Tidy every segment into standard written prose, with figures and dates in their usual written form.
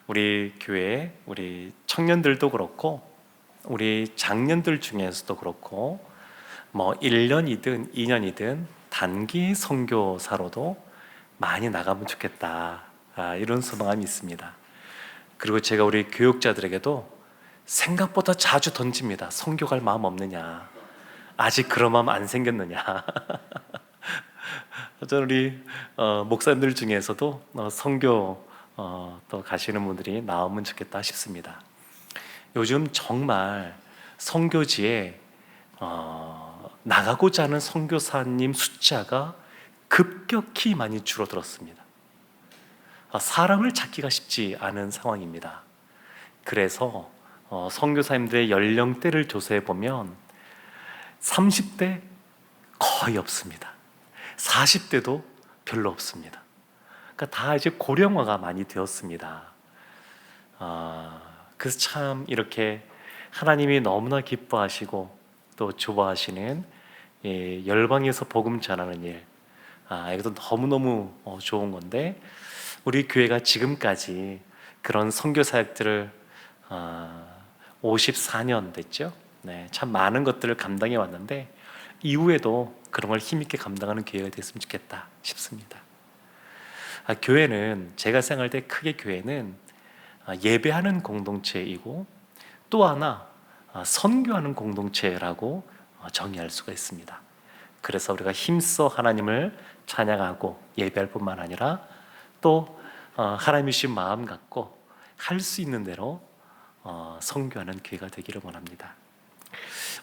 우리 교회 우리 청년들도 그렇고 우리 장년들 중에서도 그렇고 1년이든 2년이든 단기 선교사로도 많이 나가면 좋겠다, 이런 소망이 있습니다. 그리고 제가 우리 교육자들에게도 생각보다 자주 던집니다. 선교 갈 마음 없느냐, 아직 그런 마음 안 생겼느냐. 저는 우리 목사님들 중에서도 선교 또 가시는 분들이 나오면 좋겠다 싶습니다. 요즘 정말 선교지에 나가고자 하는 선교사님 숫자가 급격히 많이 줄어들었습니다. 사람을 찾기가 쉽지 않은 상황입니다. 그래서 선교사님들의 연령대를 조사해 보면 30대 거의 없습니다. 40대도 별로 없습니다. 그러니까 다 이제 고령화가 많이 되었습니다. 그래서 참 이렇게 하나님이 너무나 기뻐하시고 또 좋아하시는 열방에서 복음 전하는 일, 이것도 너무너무 좋은 건데, 우리 교회가 지금까지 그런 선교 사역들을 54년 됐죠. 네, 참 많은 것들을 감당해 왔는데 이후에도 그런 걸 힘있게 감당하는 교회가 됐으면 좋겠다 싶습니다. 교회는, 제가 생각할 때 크게 교회는 예배하는 공동체이고 또 하나 선교하는 공동체라고 정의할 수가 있습니다. 그래서 우리가 힘써 하나님을 찬양하고 예배할 뿐만 아니라 또 하나님이 주신 마음 갖고 할 수 있는 대로 선교하는 교회가 되기를 원합니다.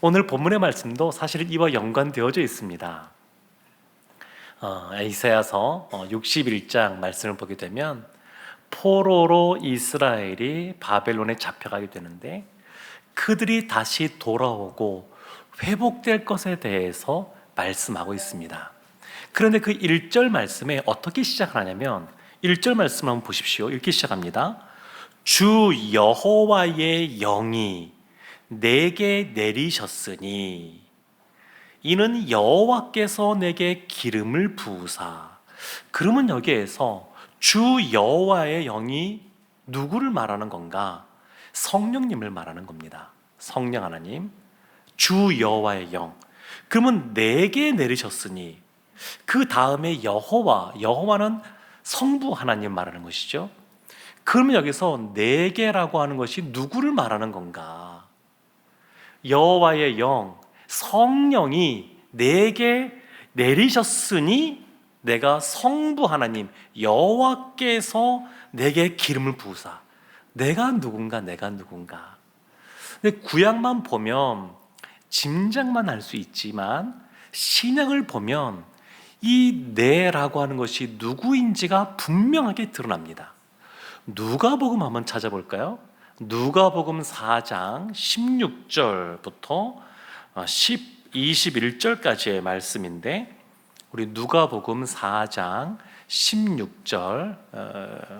오늘 본문의 말씀도 사실 이와 연관되어져 있습니다. 이사야서 61장 말씀을 보게 되면 포로로 이스라엘이 바벨론에 잡혀가게 되는데 그들이 다시 돌아오고 회복될 것에 대해서 말씀하고 있습니다. 그런데 그 1절 말씀에 어떻게 시작하냐면 1절 말씀 한번 보십시오. 이렇게 시작합니다. 주 여호와의 영이 내게 내리셨으니 이는 여호와께서 내게 기름을 부으사. 그러면 여기에서 주 여호와의 영이 누구를 말하는 건가? 성령님을 말하는 겁니다. 성령 하나님, 주 여호와의 영. 그러면 내게 내리셨으니, 그 다음에 여호와는 성부 하나님 말하는 것이죠. 그러면 여기서 내게라고 하는 것이 누구를 말하는 건가? 여호와의 영, 성령이 내게 내리셨으니 내가 성부 하나님 여호와께서 내게 기름을 부으사. 내가 누군가? 근데 구약만 보면 짐작만 할 수 있지만 신약을 보면 이 내라고 하는 것이 누구인지가 분명하게 드러납니다. 누가복음 한번 찾아볼까요? 누가복음 4장 16절부터 21절까지의 말씀인데, 우리 누가복음 4장 16절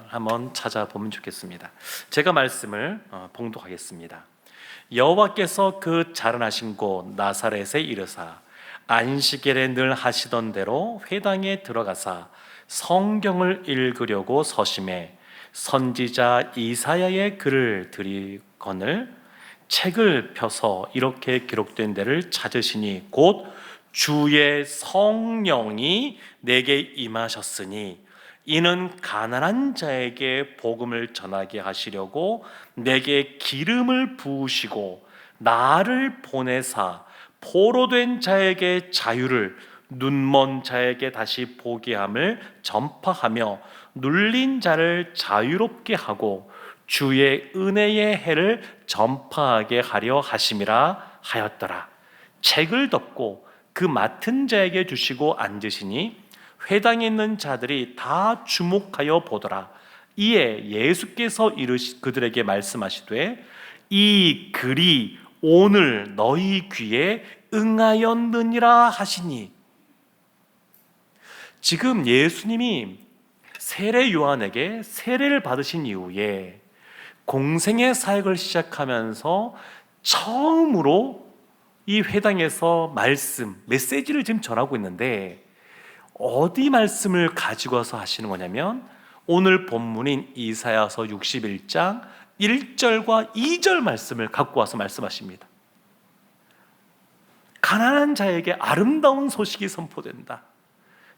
한번 찾아보면 좋겠습니다. 제가 말씀을 봉독하겠습니다. 여호와께서 그 자라나신 곳 나사렛에 이르사 안식일에 늘 하시던 대로 회당에 들어가사 성경을 읽으려고 서심해 선지자 이사야의 글을 들이거늘 책을 펴서 이렇게 기록된 데를 찾으시니 곧 주의 성령이 내게 임하셨으니 이는 가난한 자에게 복음을 전하게 하시려고 내게 기름을 부으시고 나를 보내사 포로된 자에게 자유를, 눈먼 자에게 다시 보게 함을 전파하며 눌린 자를 자유롭게 하고 주의 은혜의 해를 전파하게 하려 하심이라 하였더라. 책을 덮고 그 맡은 자에게 주시고 앉으시니 회당에 있는 자들이 다 주목하여 보더라. 이에 예수께서 그들에게 말씀하시되 이 글이 오늘 너희 귀에 응하였느니라 하시니. 지금 예수님이 세례 요한에게 세례를 받으신 이후에 공생의 사역을 시작하면서 처음으로 이 회당에서 메시지를 지금 전하고 있는데, 어디 말씀을 가지고 와서 하시는 거냐면 오늘 본문인 이사야서 61장 1절과 2절 말씀을 갖고 와서 말씀하십니다. 가난한 자에게 아름다운 소식이 선포된다.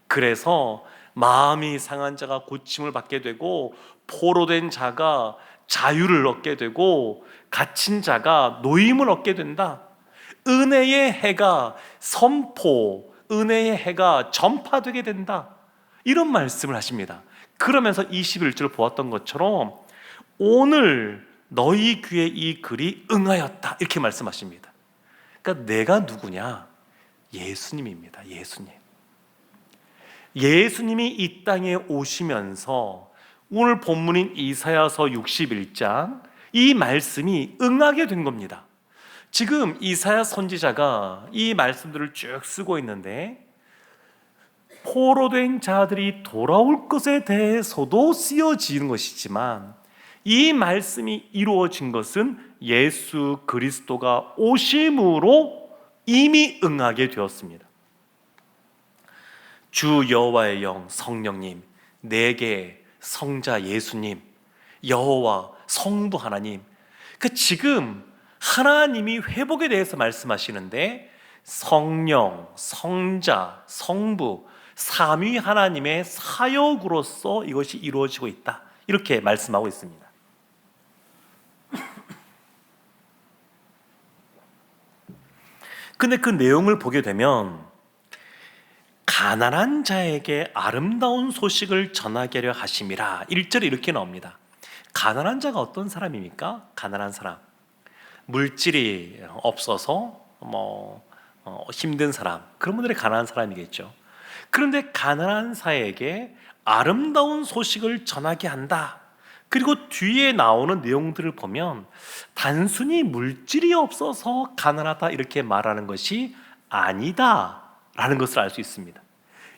그래서 마음이 상한 자가 고침을 받게 되고, 포로된 자가 자유를 얻게 되고, 갇힌 자가 노임을 얻게 된다. 은혜의 해가 은혜의 해가 전파되게 된다. 이런 말씀을 하십니다. 그러면서 21절 보았던 것처럼 오늘 너희 귀에 이 글이 응하였다, 이렇게 말씀하십니다. 그러니까 내가 누구냐? 예수님입니다. 예수님이 이 땅에 오시면서 오늘 본문인 이사야서 61장 이 말씀이 응하게 된 겁니다. 지금 이사야 선지자가 이 말씀들을 쭉 쓰고 있는데, 포로된 자들이 돌아올 것에 대해서도 쓰여지는 것이지만, 이 말씀이 이루어진 것은 예수 그리스도가 오심으로 이미 응하게 되었습니다. 주 여호와의 영 성령님, 내게 성자 예수님, 여호와 성부 하나님, 지금 하나님이 회복에 대해서 말씀하시는데, 성령, 성자, 성부, 삼위 하나님의 사역으로서 이것이 이루어지고 있다, 이렇게 말씀하고 있습니다. 근데 그 내용을 보게 되면 가난한 자에게 아름다운 소식을 전하게 하려 하심이라 1절에 이렇게 나옵니다. 가난한 자가 어떤 사람입니까? 가난한 사람, 물질이 없어서 힘든 사람, 그런 분들이 가난한 사람이겠죠. 그런데 가난한 자에게 아름다운 소식을 전하게 한다. 그리고 뒤에 나오는 내용들을 보면 단순히 물질이 없어서 가난하다 이렇게 말하는 것이 아니다 라는 것을 알 수 있습니다.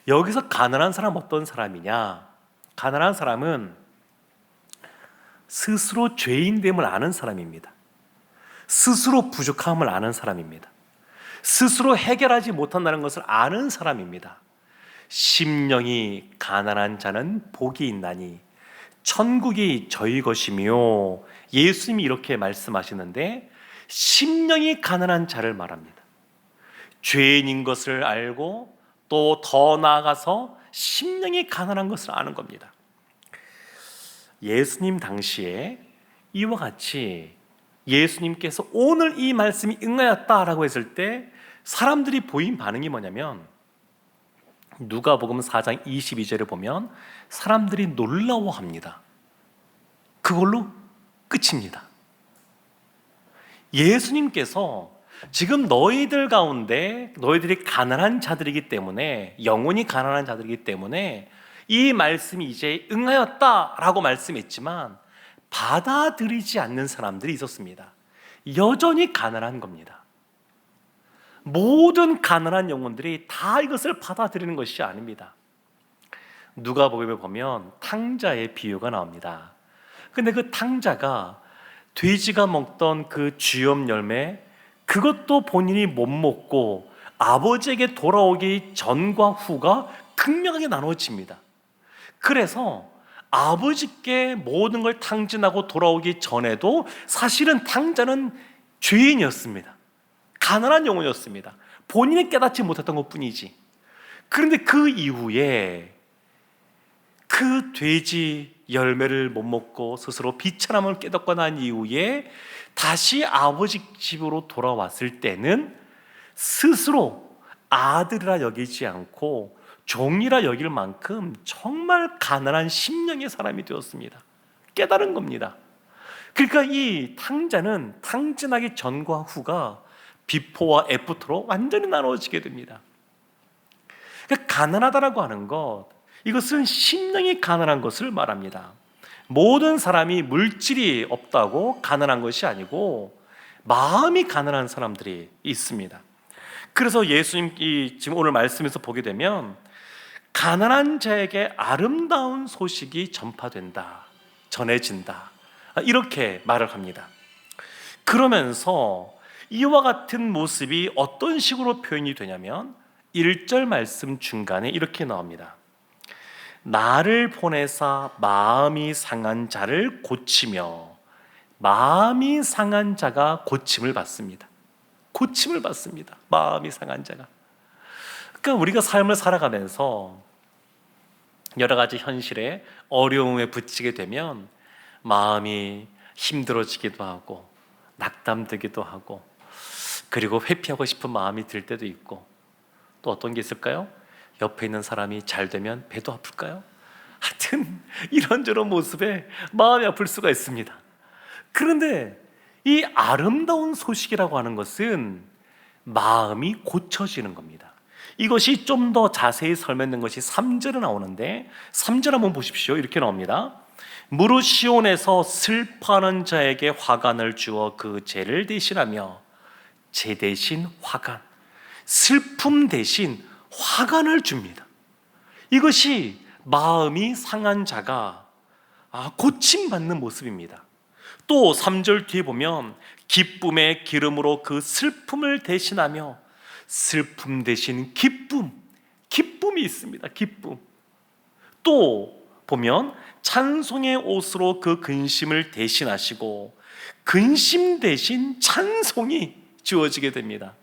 여기서 가난한 사람 어떤 사람이냐? 가난한 사람은 스스로 죄인됨을 아는 사람입니다. 스스로 부족함을 아는 사람입니다. 스스로 해결하지 못한다는 것을 아는 사람입니다. 심령이 가난한 자는 복이 있나니 천국이 저희 것이며, 예수님이 이렇게 말씀하시는데 심령이 가난한 자를 말합니다. 죄인인 것을 알고 또 더 나아가서 심령이 가난한 것을 아는 겁니다. 예수님 당시에 이와 같이 예수님께서 오늘 이 말씀이 응하였다라고 했을 때 사람들이 보인 반응이 뭐냐면, 누가복음 4장 22절에 보면 사람들이 놀라워합니다. 그걸로 끝입니다. 예수님께서 지금 너희들 가운데, 너희들이 가난한 자들이기 때문에, 영혼이 가난한 자들이기 때문에 이 말씀이 이제 응하였다라고 말씀했지만 받아들이지 않는 사람들이 있었습니다. 여전히 가난한 겁니다. 모든 가난한 영혼들이 다 이것을 받아들이는 것이 아닙니다. 누가복음에 보면 탕자의 비유가 나옵니다. 근데 그 탕자가 돼지가 먹던 그 쥐염 열매, 그것도 본인이 못 먹고 아버지에게 돌아오기 전과 후가 극명하게 나눠집니다. 그래서 아버지께 모든 걸 탕진하고 돌아오기 전에도 사실은 탕자는 죄인이었습니다. 가난한 영혼이었습니다. 본인이 깨닫지 못했던 것뿐이지. 그런데 그 이후에 그 돼지 열매를 못 먹고 스스로 비천함을 깨닫고 난 이후에 다시 아버지 집으로 돌아왔을 때는 스스로 아들이라 여기지 않고 종이라 여길 만큼 정말 가난한 심령의 사람이 되었습니다. 깨달은 겁니다. 그러니까 이 탕자는 탕진하기 전과 후가 비포와 애프터로 완전히 나눠지게 됩니다. 그러니까 가난하다라고 하는 것, 이것은 심령이 가난한 것을 말합니다. 모든 사람이 물질이 없다고 가난한 것이 아니고 마음이 가난한 사람들이 있습니다. 그래서 예수님이 지금 오늘 말씀에서 보게 되면 가난한 자에게 아름다운 소식이 전파된다, 전해진다, 이렇게 말을 합니다. 그러면서 이와 같은 모습이 어떤 식으로 표현이 되냐면 1절 말씀 중간에 이렇게 나옵니다. 나를 보내사 마음이 상한 자를 고치며, 마음이 상한 자가 고침을 받습니다. 고침을 받습니다. 마음이 상한 자가. 그러니까 우리가 삶을 살아가면서 여러 가지 현실에 어려움에 부치게 되면 마음이 힘들어지기도 하고 낙담되기도 하고, 그리고 회피하고 싶은 마음이 들 때도 있고, 또 어떤 게 있을까요? 옆에 있는 사람이 잘 되면 배도 아플까요? 하여튼 이런저런 모습에 마음이 아플 수가 있습니다. 그런데 이 아름다운 소식이라고 하는 것은 마음이 고쳐지는 겁니다. 이것이 좀 더 자세히 설명된 것이 3절에 나오는데, 3절 한번 보십시오. 이렇게 나옵니다. 무릇 시온에서 슬퍼하는 자에게 화관을 주어 그 죄를 대신하며, 죄 대신 화관, 슬픔 대신 화관을 줍니다. 이것이 마음이 상한 자가 고침받는 모습입니다. 또 3절 뒤에 보면 기쁨의 기름으로 그 슬픔을 대신하며, 슬픔 대신 기쁨, 기쁨이 있습니다. 기쁨. 또 보면 찬송의 옷으로 그 근심을 대신하시고, 근심 대신 찬송이 주어지게 됩니다.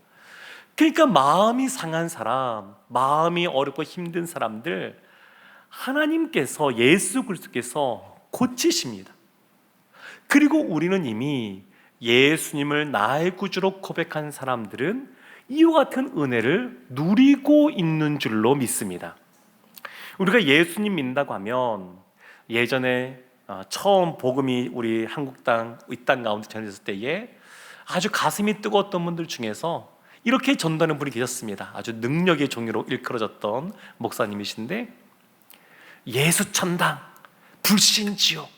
그러니까 마음이 상한 사람, 마음이 어렵고 힘든 사람들, 하나님께서, 예수 그리스도께서 고치십니다. 그리고 우리는 이미 예수님을 나의 구주로 고백한 사람들은 이와 같은 은혜를 누리고 있는 줄로 믿습니다. 우리가 예수님 믿는다고 하면, 예전에 처음 복음이 우리 한국 땅, 이 땅 가운데 전해졌을 때에 아주 가슴이 뜨거웠던 분들 중에서 이렇게 전도하는 분이 계셨습니다. 아주 능력의 종류로 일컬어졌던 목사님이신데, 예수 천당, 불신 지옥.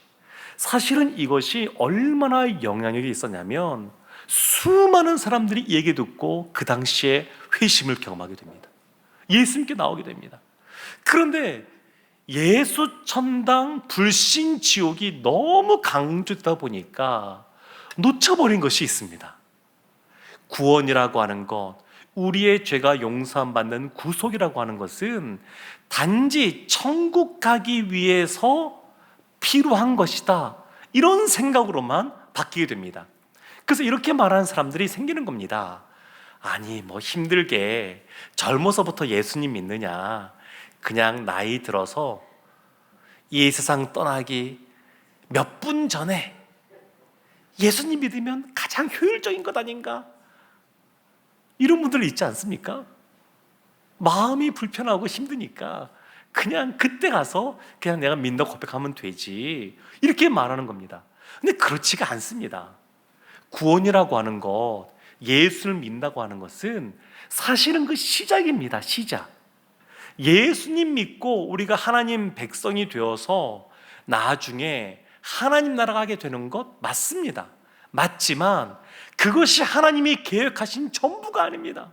사실은 이것이 얼마나 영향력이 있었냐면, 수많은 사람들이 이 얘기 듣고 그 당시에 회심을 경험하게 됩니다. 예수님께 나오게 됩니다. 그런데 예수 천당, 불신 지옥이 너무 강조되다 보니까 놓쳐버린 것이 있습니다. 구원이라고 하는 것, 우리의 죄가 용서받는 구속이라고 하는 것은 단지 천국 가기 위해서 필요한 것이다, 이런 생각으로만 바뀌게 됩니다. 그래서 이렇게 말하는 사람들이 생기는 겁니다. 아니, 뭐 힘들게 젊어서부터 예수님 믿느냐, 그냥 나이 들어서 이 세상 떠나기 몇 분 전에 예수님 믿으면 가장 효율적인 것 아닌가, 이런 분들 있지 않습니까? 마음이 불편하고 힘드니까 그냥 그때 가서 그냥 내가 믿는다고 고백하면 되지, 이렇게 말하는 겁니다. 근데 그렇지가 않습니다. 구원이라고 하는 것, 예수를 믿는다고 하는 것은 사실은 그 시작입니다. 시작. 예수님 믿고 우리가 하나님 백성이 되어서 나중에 하나님 나라 가게 되는 것 맞습니다. 맞지만 그것이 하나님이 계획하신 전부가 아닙니다.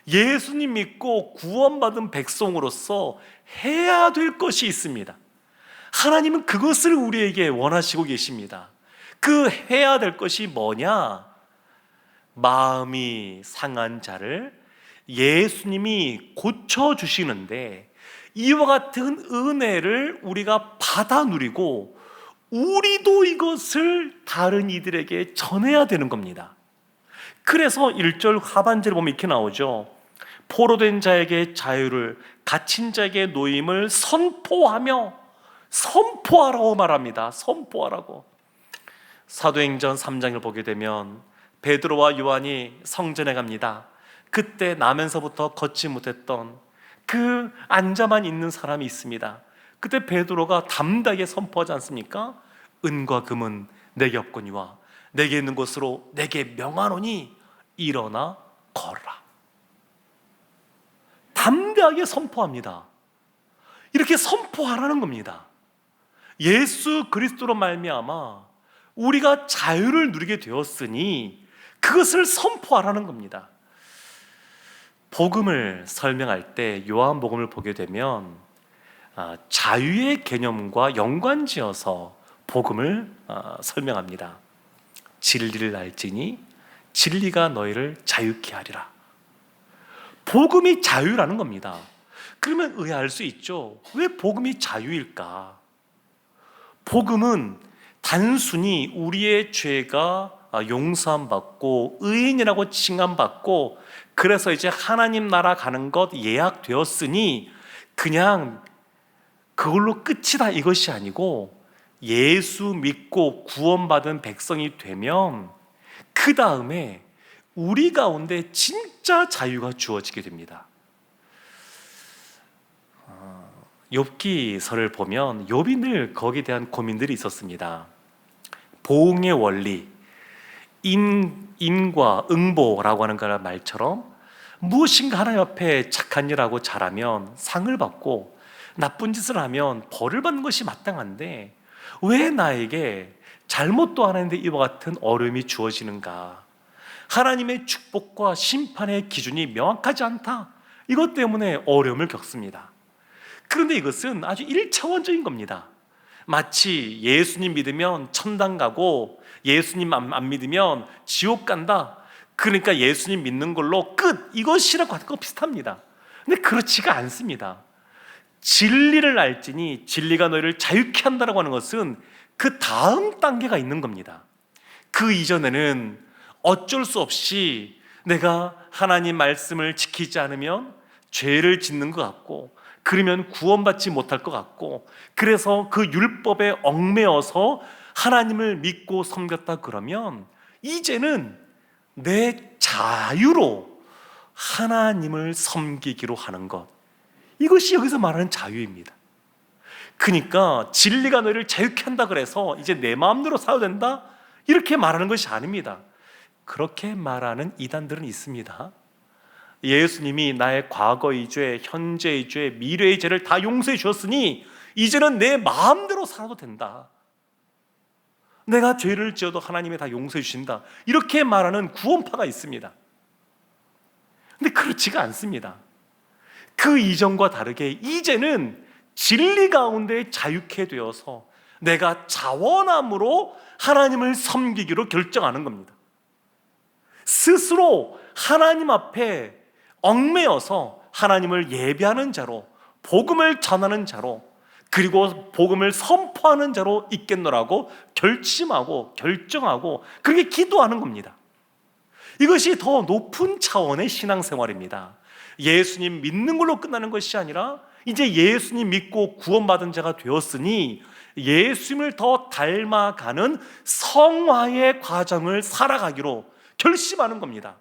예수님 믿고 구원받은 백성으로서 해야 될 것이 있습니다. 하나님은 그것을 우리에게 원하시고 계십니다. 그 해야 될 것이 뭐냐? 마음이 상한 자를 예수님이 고쳐주시는데, 이와 같은 은혜를 우리가 받아 누리고 우리도 이것을 다른 이들에게 전해야 되는 겁니다. 그래서 1절 하반절에 보면 이렇게 나오죠. 포로된 자에게 자유를, 갇힌 자에게 노임을 선포하며, 선포하라고 말합니다. 선포하라고. 사도행전 3장을 보게 되면 베드로와 요한이 성전에 갑니다. 그때 나면서부터 걷지 못했던 그 앉아만 있는 사람이 있습니다. 그때 베드로가 담대하게 선포하지 않습니까? 은과 금은 내게 없거니와 내게 있는 것으로 내게 명하노니 일어나 걸어라. 담대하게 선포합니다. 이렇게 선포하라는 겁니다. 예수 그리스도로 말미암아 우리가 자유를 누리게 되었으니 그것을 선포하라는 겁니다. 복음을 설명할 때 요한복음을 보게 되면 자유의 개념과 연관지어서 복음을 설명합니다. 진리를 알지니 진리가 너희를 자유케 하리라. 복음이 자유라는 겁니다. 그러면 의아할 수 있죠. 왜 복음이 자유일까? 복음은 단순히 우리의 죄가 용서함 받고 의인이라고 칭함받고 그래서 이제 하나님 나라 가는 것 예약되었으니 그냥 그걸로 끝이다 이것이 아니고, 예수 믿고 구원받은 백성이 되면 그 다음에 우리 가운데 진짜 자유가 주어지게 됩니다. 욥기서를 보면 욥이 늘 거기에 대한 고민들이 있었습니다. 보응의 원리, 인과 응보라고 하는 그 말처럼 무엇인가 하나님 앞에 착한 일하고 잘하면 상을 받고 나쁜 짓을 하면 벌을 받는 것이 마땅한데 왜 나에게 잘못도 안 했는데 이와 같은 어려움이 주어지는가? 하나님의 축복과 심판의 기준이 명확하지 않다. 이것 때문에 어려움을 겪습니다. 그런데 이것은 아주 1차원적인 겁니다. 마치 예수님 믿으면 천당 가고 예수님 안 믿으면 지옥 간다, 그러니까 예수님 믿는 걸로 끝, 이것이라고 하는 거 비슷합니다. 근데 그렇지가 않습니다. 진리를 알지니 진리가 너희를 자유케 한다라고 하는 것은 그 다음 단계가 있는 겁니다. 그 이전에는 어쩔 수 없이 내가 하나님 말씀을 지키지 않으면 죄를 짓는 것 같고 그러면 구원받지 못할 것 같고 그래서 그 율법에 얽매여서 하나님을 믿고 섬겼다 그러면 이제는 내 자유로 하나님을 섬기기로 하는 것, 이것이 여기서 말하는 자유입니다. 그러니까 진리가 너희를 자유케 한다 그래서 이제 내 마음대로 살아도 된다 이렇게 말하는 것이 아닙니다. 그렇게 말하는 이단들은 있습니다. 예수님이 나의 과거의 죄, 현재의 죄, 미래의 죄를 다 용서해 주었으니 이제는 내 마음대로 살아도 된다, 내가 죄를 지어도 하나님이 다 용서해 주신다, 이렇게 말하는 구원파가 있습니다. 근데 그렇지가 않습니다. 그 이전과 다르게 이제는 진리 가운데 자유케 되어서 내가 자원함으로 하나님을 섬기기로 결정하는 겁니다. 스스로 하나님 앞에 얽매여서 하나님을 예배하는 자로, 복음을 전하는 자로, 그리고 복음을 선포하는 자로 있겠노라고 결심하고 결정하고 그렇게 기도하는 겁니다. 이것이 더 높은 차원의 신앙생활입니다. 예수님 믿는 걸로 끝나는 것이 아니라 이제 예수님 믿고 구원받은 자가 되었으니 예수님을 더 닮아가는 성화의 과정을 살아가기로 결심하는 겁니다.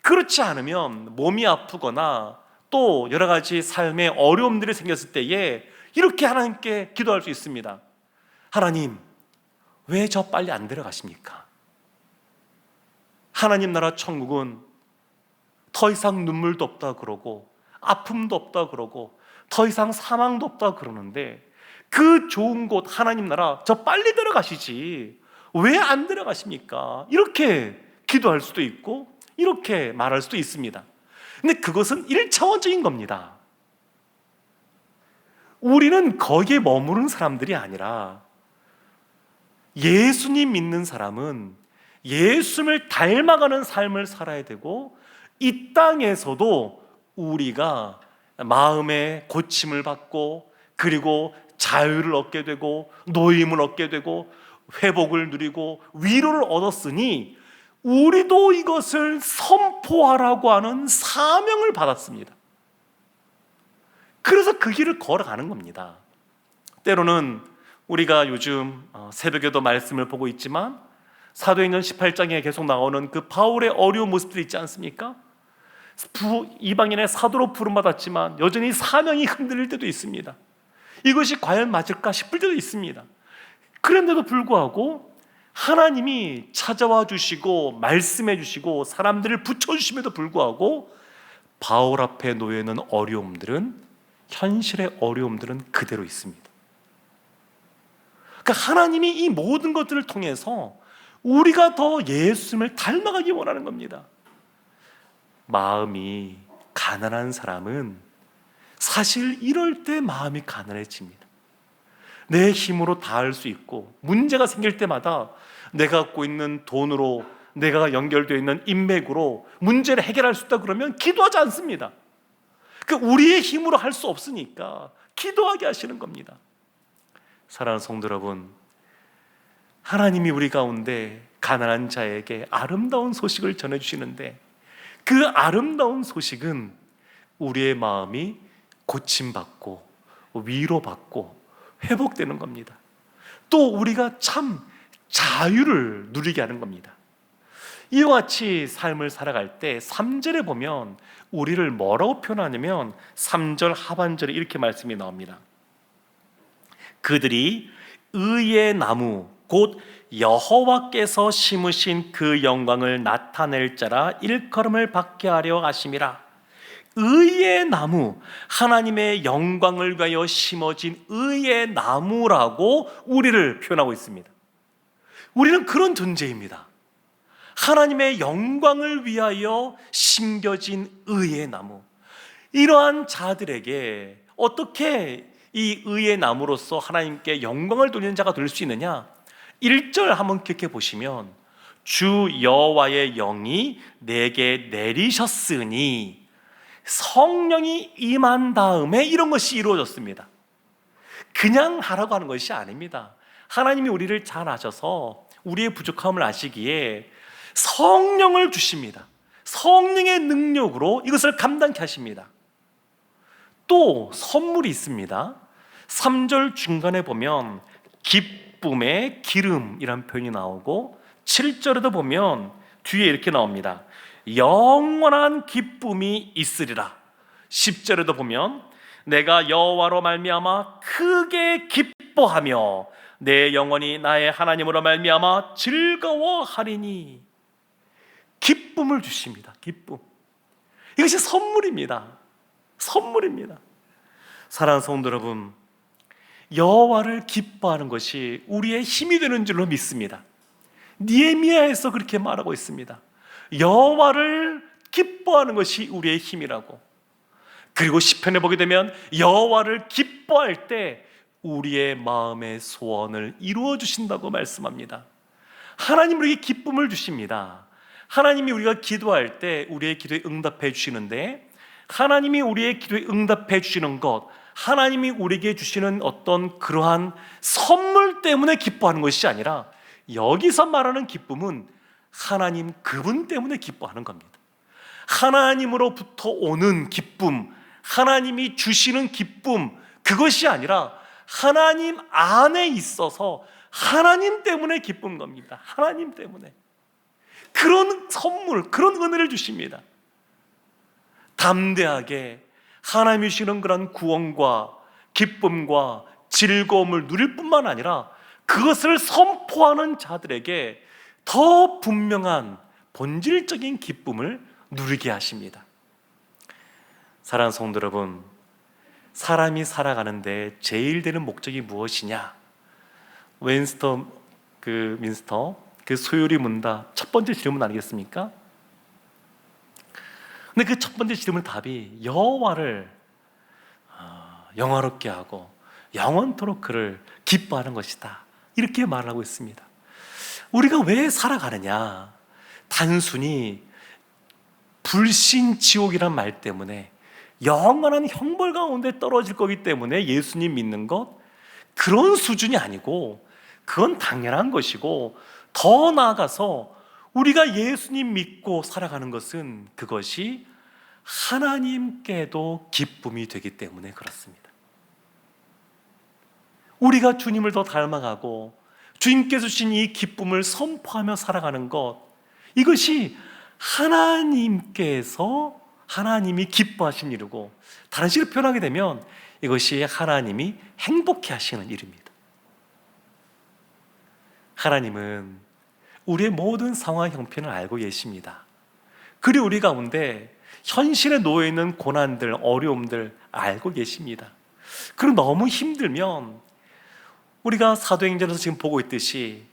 그렇지 않으면 몸이 아프거나 또 여러 가지 삶의 어려움들이 생겼을 때에 이렇게 하나님께 기도할 수 있습니다. 하나님, 왜 저 빨리 안 데려가십니까? 하나님 나라 천국은 더 이상 눈물도 없다 그러고 아픔도 없다 그러고 더 이상 사망도 없다 그러는데 그 좋은 곳 하나님 나라 저 빨리 데려가시지 왜 안 데려가십니까? 이렇게 기도할 수도 있고 이렇게 말할 수도 있습니다. 근데 그것은 1차원적인 겁니다. 우리는 거기에 머무른 사람들이 아니라 예수님 믿는 사람은 예수님을 닮아가는 삶을 살아야 되고 이 땅에서도 우리가 마음의 고침을 받고 그리고 자유를 얻게 되고 노임을 얻게 되고 회복을 누리고 위로를 얻었으니 우리도 이것을 선포하라고 하는 사명을 받았습니다. 그래서 그 길을 걸어가는 겁니다. 때로는 우리가 요즘 새벽에도 말씀을 보고 있지만 사도행전 18장에 계속 나오는 그 바울의 어려운 모습들이 있지 않습니까? 이방인의 사도로 부름받았지만 여전히 사명이 흔들릴 때도 있습니다. 이것이 과연 맞을까 싶을 때도 있습니다. 그런데도 불구하고 하나님이 찾아와 주시고 말씀해 주시고 사람들을 붙여주심에도 불구하고 바울 앞에 놓여있는 어려움들은, 현실의 어려움들은 그대로 있습니다. 그러니까 하나님이 이 모든 것들을 통해서 우리가 더 예수님을 닮아가기 원하는 겁니다. 마음이 가난한 사람은 사실 이럴 때 마음이 가난해집니다. 내 힘으로 다 할 수 있고 문제가 생길 때마다 내가 갖고 있는 돈으로, 내가 연결되어 있는 인맥으로 문제를 해결할 수 있다 그러면 기도하지 않습니다. 그러니까 우리의 힘으로 할 수 없으니까 기도하게 하시는 겁니다. 사랑하는 성도 여러분, 하나님이 우리 가운데 가난한 자에게 아름다운 소식을 전해주시는데, 그 아름다운 소식은 우리의 마음이 고침받고 위로받고 회복되는 겁니다. 또 우리가 참 자유를 누리게 하는 겁니다. 이와 같이 삶을 살아갈 때 3절에 보면 우리를 뭐라고 표현하냐면 3절 하반절에 이렇게 말씀이 나옵니다. 그들이 의의 나무 곧 여호와께서 심으신 그 영광을 나타낼 자라 일컬음을 받게 하려 하심이라. 의의 나무, 하나님의 영광을 위하여 심어진 의의 나무라고 우리를 표현하고 있습니다. 우리는 그런 존재입니다. 하나님의 영광을 위하여 심겨진 의의 나무. 이러한 자들에게 어떻게 이 의의 나무로서 하나님께 영광을 돌리는 자가 될 수 있느냐? 1절 한번 기억해 보시면 주 여호와의 영이 내게 내리셨으니, 성령이 임한 다음에 이런 것이 이루어졌습니다. 그냥 하라고 하는 것이 아닙니다. 하나님이 우리를 잘 아셔서 우리의 부족함을 아시기에 성령을 주십니다. 성령의 능력으로 이것을 감당케 하십니다. 또 선물이 있습니다. 3절 중간에 보면 기쁨의 기름이란 표현이 나오고, 7절에도 보면 뒤에 이렇게 나옵니다. 영원한 기쁨이 있으리라. 10절에도 보면 내가 여호와로 말미암아 크게 기뻐하며 내 영혼이 나의 하나님으로 말미암아 즐거워하리니. 기쁨을 주십니다. 기쁨. 이것이 선물입니다. 선물입니다. 사랑하는 성도 여러분, 여호와를 기뻐하는 것이 우리의 힘이 되는 줄로 믿습니다. 느헤미야에서 그렇게 말하고 있습니다. 여호와를 기뻐하는 것이 우리의 힘이라고. 그리고 시편에 보게 되면 여호와를 기뻐할 때 우리의 마음의 소원을 이루어 주신다고 말씀합니다. 하나님 우리에게 기쁨을 주십니다. 하나님이 우리가 기도할 때 우리의 기도에 응답해 주시는데, 하나님이 우리의 기도에 응답해 주시는 것, 하나님이 우리에게 주시는 어떤 그러한 선물 때문에 기뻐하는 것이 아니라, 여기서 말하는 기쁨은 하나님 그분 때문에 기뻐하는 겁니다. 하나님으로부터 오는 기쁨, 하나님이 주시는 기쁨, 그것이 아니라 하나님 안에 있어서 하나님 때문에 기쁜 겁니다. 하나님 때문에. 그런 선물, 그런 은혜를 주십니다. 담대하게 하나님이 주시는 그런 구원과 기쁨과 즐거움을 누릴 뿐만 아니라 그것을 선포하는 자들에게 더 분명한 본질적인 기쁨을 누리게 하십니다. 사랑하는 성도 여러분, 사람이 살아가는데 제일 되는 목적이 무엇이냐? 윈스턴 민스터 그 소율이 묻는다 첫 번째 질문 아니겠습니까? 근데 그 첫 번째 질문 답이 여호와를 영화롭게 하고 영원토록 그를 기뻐하는 것이다, 이렇게 말하고 있습니다. 우리가 왜 살아가느냐? 단순히 불신지옥이란 말 때문에 영원한 형벌 가운데 떨어질 거기 때문에 예수님 믿는 것, 그런 수준이 아니고, 그건 당연한 것이고, 더 나아가서 우리가 예수님 믿고 살아가는 것은 그것이 하나님께도 기쁨이 되기 때문에 그렇습니다. 우리가 주님을 더 닮아가고 주님께서 주신 이 기쁨을 선포하며 살아가는 것, 이것이 하나님이 기뻐하신 일이고, 다른 식으로 표현하게 되면 이것이 하나님이 행복해 하시는 일입니다. 하나님은 우리의 모든 상황 형편을 알고 계십니다. 그리고 우리 가운데 현실에 놓여있는 고난들, 어려움들 알고 계십니다. 그리고 너무 힘들면 우리가 사도행전에서 지금 보고 있듯이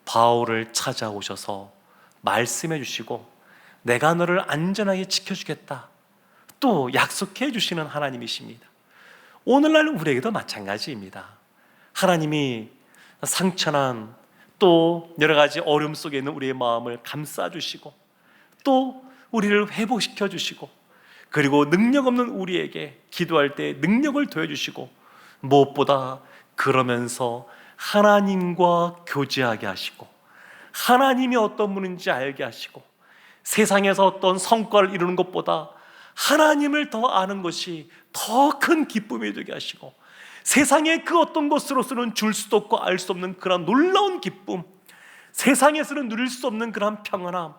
바울을 찾아오셔서 말씀해 주시고 내가 너를 안전하게 지켜주겠다 또 약속해 주시는 하나님이십니다. 오늘날 우리에게도 마찬가지입니다. 하나님이 상처난 또 여러 가지 어려움 속에 있는 우리의 마음을 감싸주시고 또 우리를 회복시켜 주시고, 그리고 능력 없는 우리에게 기도할 때 능력을 더해주시고, 무엇보다 그러면서 하나님과 교제하게 하시고, 하나님이 어떤 분인지 알게 하시고, 세상에서 어떤 성과를 이루는 것보다 하나님을 더 아는 것이 더 큰 기쁨이 되게 하시고, 세상의 그 어떤 것으로서는 줄 수도 없고 알 수 없는 그런 놀라운 기쁨, 세상에서는 누릴 수 없는 그런 평안함,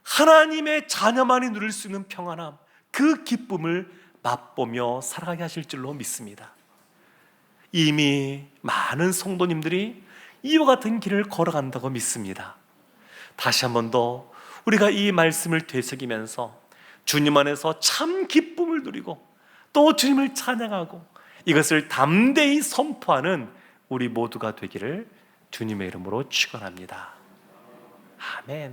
하나님의 자녀만이 누릴 수 있는 평안함, 그 기쁨을 맛보며 살아가게 하실 줄로 믿습니다. 이미 많은 성도님들이 이와 같은 길을 걸어간다고 믿습니다. 다시 한 번 더 우리가 이 말씀을 되새기면서 주님 안에서 참 기쁨을 누리고 또 주님을 찬양하고 이것을 담대히 선포하는 우리 모두가 되기를 주님의 이름으로 축원합니다. 아멘.